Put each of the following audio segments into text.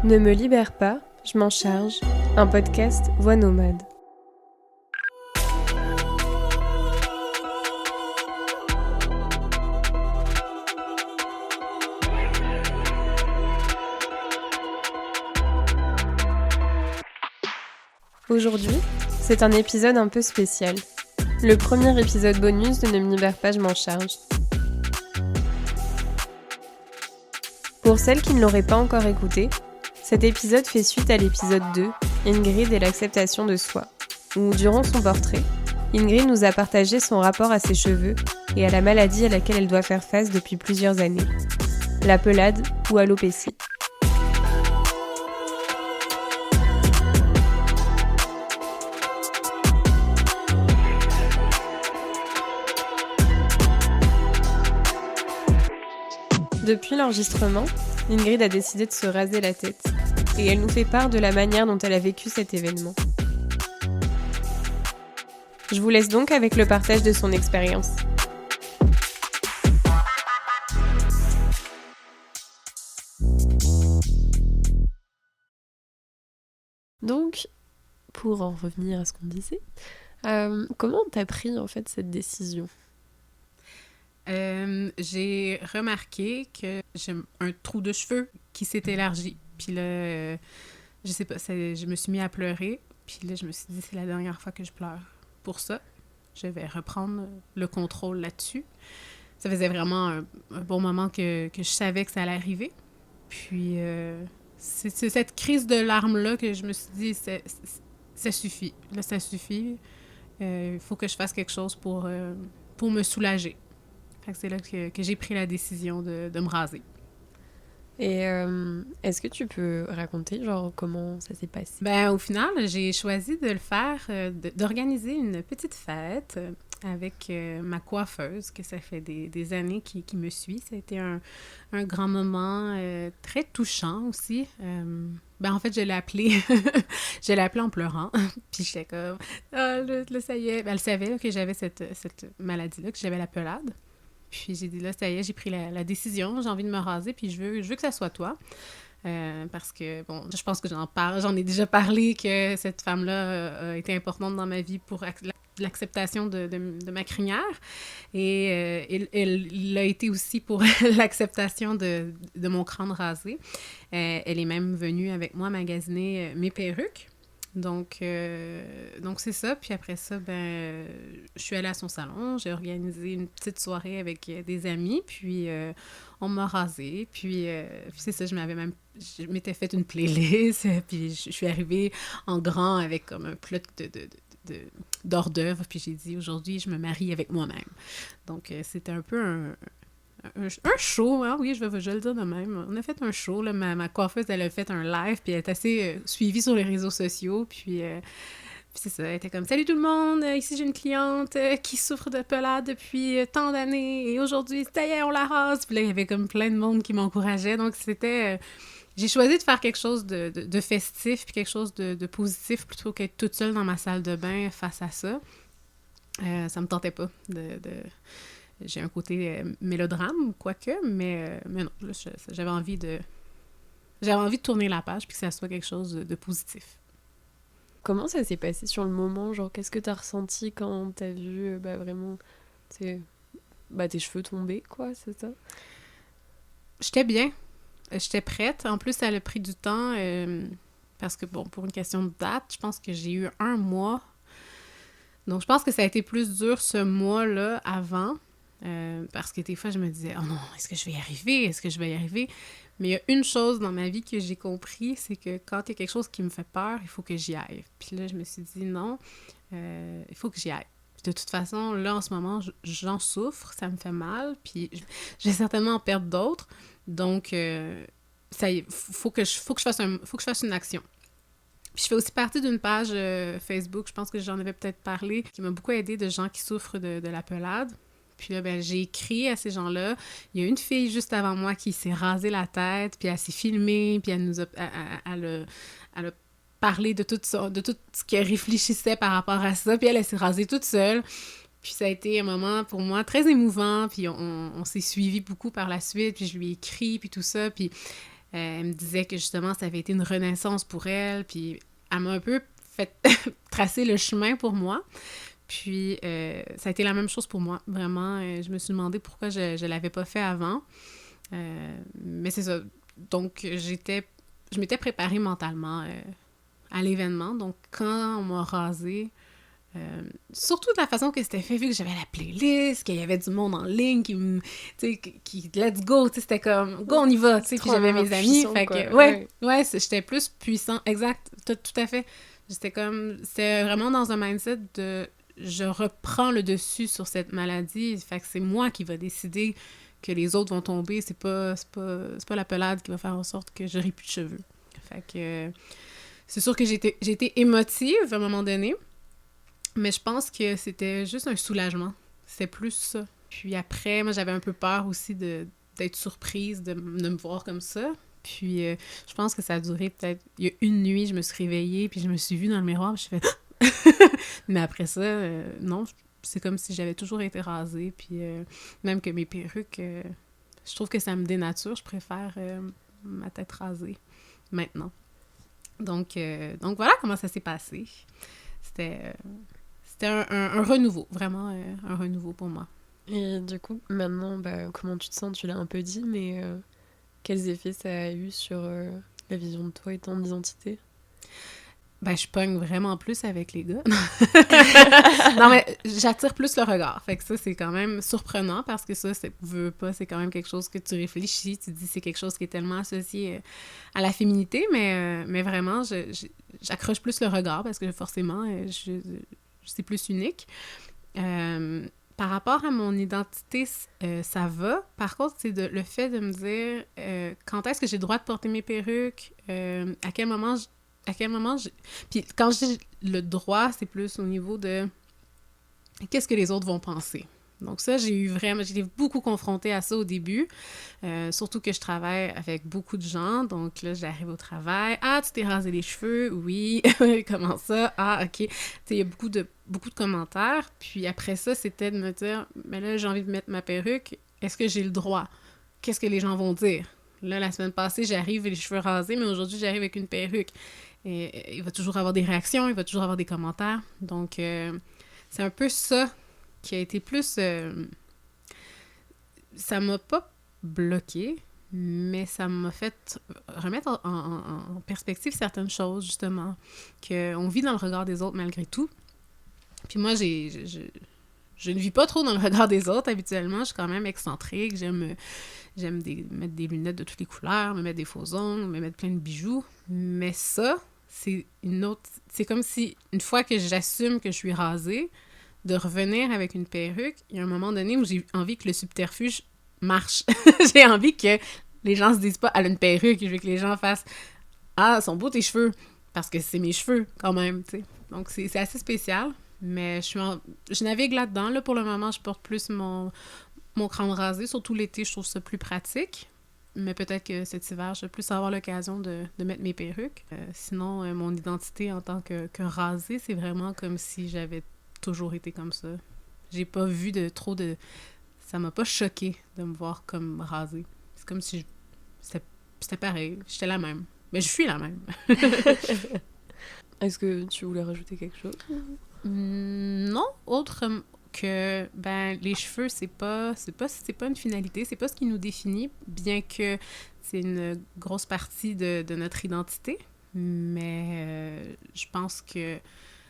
Ne me libère pas, je m'en charge, un podcast Voix nomade. Aujourd'hui, c'est un épisode un peu spécial. Le premier épisode bonus de Ne me libère pas, je m'en charge. Pour celles qui ne l'auraient pas encore écouté, cet épisode fait suite à l'épisode 2, Ingrid et l'acceptation de soi, où, durant son portrait, Ingrid nous a partagé son rapport à ses cheveux et à la maladie à laquelle elle doit faire face depuis plusieurs années, la pelade ou alopécie. Depuis l'enregistrement, Ingrid a décidé de se raser la tête et elle nous fait part de la manière dont elle a vécu cet événement. Je vous laisse donc avec le partage de son expérience. Donc, pour en revenir à ce qu'on disait, comment t'as pris en fait cette décision ? J'ai remarqué que j'ai un trou de cheveux qui s'est élargi. Puis là, je sais pas, je me suis mis à pleurer. Puis là, je me suis dit, c'est la dernière fois que je pleure. Pour ça, je vais reprendre le contrôle là-dessus. Ça faisait vraiment un bon moment que je savais que ça allait arriver. Puis, c'est cette crise de larmes-là que je me suis dit, ça suffit. Là, ça suffit. Il faut que je fasse quelque chose pour me soulager. C'est là que j'ai pris la décision de me raser. Et est-ce que tu peux raconter genre comment ça s'est passé? Ben, au final, j'ai choisi de le faire, d'organiser une petite fête avec ma coiffeuse, que ça fait des années qui me suit. Ça a été un grand moment très touchant aussi. Ben, en fait, je l'ai appelée en pleurant. Puis j'étais comme, ah, là, ça y est. Ben, elle savait là, que j'avais cette maladie-là, que j'avais la pelade. Puis j'ai dit, là, ça y est, j'ai pris la décision, j'ai envie de me raser, puis je veux que ça soit toi. Parce que, bon, je pense que j'en ai déjà parlé, que cette femme-là a été importante dans ma vie pour l'acceptation de ma crinière. Et elle l'a été aussi pour l'acceptation de mon crâne rasé. Elle est même venue avec moi magasiner mes perruques. Donc c'est ça. Puis après ça, je suis allée à son salon. J'ai organisé une petite soirée avec des amis. Puis on m'a rasée. Puis c'est ça, je m'étais fait une playlist. Puis je suis arrivée en grand avec comme un plat d'hors d'œuvre. Puis j'ai dit, aujourd'hui, je me marie avec moi-même. Donc c'était un peu un show, hein? Oui, je vais le dire de même. On a fait un show, là. Ma coiffeuse, elle a fait un live, puis elle est assez suivie sur les réseaux sociaux, puis c'est ça, elle était comme « Salut tout le monde, ici j'ai une cliente qui souffre de pelade depuis tant d'années, et aujourd'hui, ça y est, on la rase! » Puis là, il y avait comme plein de monde qui m'encourageait, donc c'était... j'ai choisi de faire quelque chose de festif, puis quelque chose de positif, plutôt qu'être toute seule dans ma salle de bain face à ça. Ça me tentait pas J'ai un côté mélodrame, quoique, mais non, là, j'avais envie de tourner la page puis que ça soit quelque chose de positif. Comment ça s'est passé sur le moment? Genre, qu'est-ce que t'as ressenti quand t'as vu vraiment tes cheveux tomber, quoi, c'est ça? J'étais bien. J'étais prête. En plus, ça a pris du temps parce que, bon, pour une question de date, je pense que j'ai eu 1 mois. Donc, je pense que ça a été plus dur ce mois-là avant. Parce que des fois, je me disais « Oh non, est-ce que je vais y arriver? Est-ce que je vais y arriver? » Mais il y a une chose dans ma vie que j'ai compris, c'est que quand il y a quelque chose qui me fait peur, il faut que j'y aille. Puis là, je me suis dit « Non, il faut que j'y aille. » Puis de toute façon, là, en ce moment, j'en souffre, ça me fait mal, puis je vais certainement en perdre d'autres. Donc, ça y est, faut que je fasse une action. Puis je fais aussi partie d'une page Facebook, je pense que j'en avais peut-être parlé, qui m'a beaucoup aidée, de gens qui souffrent de la pelade. Puis là, j'ai écrit à ces gens-là. Il y a une fille juste avant moi qui s'est rasée la tête, puis elle s'est filmée, puis elle a parlé de tout ce qu'elle réfléchissait par rapport à ça, puis elle s'est rasée toute seule. Puis ça a été un moment pour moi très émouvant, puis on s'est suivis beaucoup par la suite, puis je lui ai écrit, puis tout ça, puis Elle me disait que justement, ça avait été une renaissance pour elle, puis elle m'a un peu fait tracer le chemin pour moi. Puis, ça a été la même chose pour moi. Vraiment, je me suis demandé pourquoi je l'avais pas fait avant. Mais c'est ça. Donc, je m'étais préparée mentalement à l'événement. Donc, quand on m'a rasée, surtout de la façon que c'était fait, vu que j'avais la playlist, qu'il y avait du monde en ligne qui let's go, tu sais, c'était comme, go, on y va, tu sais, puis j'avais mes amis, fait que, ouais, j'étais plus puissant, exact, tout à fait. C'était vraiment dans un mindset de, je reprends le dessus sur cette maladie, fait que c'est moi qui va décider que les autres vont tomber, c'est pas la pelade qui va faire en sorte que j'aurai plus de cheveux. Fait que, c'est sûr que j'ai été émotive à un moment donné, mais je pense que c'était juste un soulagement. C'était plus ça. Puis après, moi, j'avais un peu peur aussi d'être surprise, de me voir comme ça. Puis je pense que ça a duré peut-être... Il y a une nuit, je me suis réveillée, puis je me suis vue dans le miroir, puis je fait... Mais après ça, non, c'est comme si j'avais toujours été rasée. Puis même que mes perruques, je trouve que ça me dénature. Je préfère ma tête rasée maintenant. Donc voilà comment ça s'est passé. C'était un renouveau, vraiment un renouveau pour moi. Et du coup, maintenant, comment tu te sens? Tu l'as un peu dit, mais quels effets ça a eu sur la vision de toi et ton identité? Je pogne vraiment plus avec les gars. Non, mais j'attire plus le regard. Fait que ça, c'est quand même surprenant parce que ça, c'est quand même quelque chose que tu réfléchis, tu dis c'est quelque chose qui est tellement associé à la féminité, mais vraiment, j'accroche plus le regard parce que forcément, c'est plus unique. Par rapport à mon identité, ça va. Par contre, c'est le fait de me dire quand est-ce que j'ai le droit de porter mes perruques, à quel moment Puis quand je dis le droit, c'est plus au niveau de qu'est-ce que les autres vont penser. Donc ça, j'ai été beaucoup confrontée à ça au début, surtout que je travaille avec beaucoup de gens, donc là, j'arrive au travail, « Ah, tu t'es rasé les cheveux? Oui. Comment ça? Ah, OK. » Tu sais, il y a beaucoup de commentaires, puis après ça, c'était de me dire, « Mais là, j'ai envie de mettre ma perruque, est-ce que j'ai le droit? Qu'est-ce que les gens vont dire? » Là, la semaine passée, j'arrive les cheveux rasés, mais aujourd'hui, j'arrive avec une perruque. Et il va toujours avoir des réactions, il va toujours avoir des commentaires, donc c'est un peu ça qui a été plus... ça m'a pas bloqué, mais ça m'a fait remettre en perspective certaines choses, justement, qu'on vit dans le regard des autres malgré tout. Puis moi, je ne vis pas trop dans le regard des autres, habituellement. Je suis quand même excentrique, j'aime mettre des lunettes de toutes les couleurs, me mettre des faux ongles, me mettre plein de bijoux, mais ça, c'est une autre... C'est comme si, une fois que j'assume que je suis rasée, de revenir avec une perruque, il y a un moment donné où j'ai envie que le subterfuge marche. J'ai envie que les gens se disent pas « Elle a une perruque », je veux que les gens fassent « Ah, sont beaux tes cheveux », parce que c'est mes cheveux, quand même, tu sais. Donc, c'est assez spécial, mais je navigue là-dedans. Là, pour le moment, je porte plus mon crâne rasé, surtout l'été, je trouve ça plus pratique. Mais peut-être que cet hiver, je vais plus avoir l'occasion de mettre mes perruques. Sinon, mon identité en tant que rasée, c'est vraiment comme si j'avais toujours été comme ça. J'ai pas vu ça m'a pas choqué de me voir comme rasée. C'est comme si c'était pareil. J'étais la même. Mais je suis la même. Est-ce que tu voulais rajouter quelque chose? Non, autre que les cheveux, c'est pas une finalité, c'est pas ce qui nous définit, bien que c'est une grosse partie de notre identité. Mais je pense que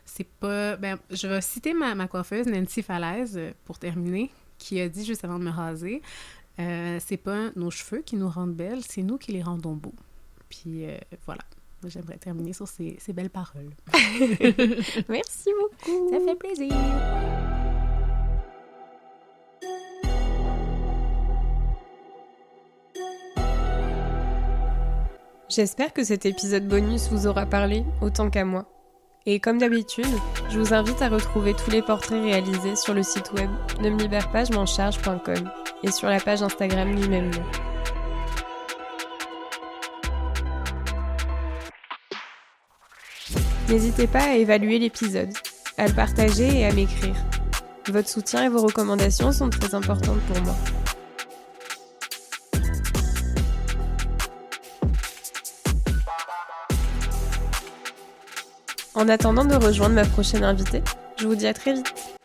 c'est pas... je vais citer ma coiffeuse, Nancy Falaise, pour terminer, qui a dit juste avant de me raser, c'est pas nos cheveux qui nous rendent belles, c'est nous qui les rendons beaux. Puis voilà, j'aimerais terminer sur ces belles paroles. Merci beaucoup! Ça fait plaisir! J'espère que cet épisode bonus vous aura parlé autant qu'à moi. Et comme d'habitude, je vous invite à retrouver tous les portraits réalisés sur le site web nemlibère-pas-je-m'en-charge.com et sur la page Instagram du même nom. N'hésitez pas à évaluer l'épisode, à le partager et à m'écrire. Votre soutien et vos recommandations sont très importantes pour moi. En attendant de rejoindre ma prochaine invitée, je vous dis à très vite.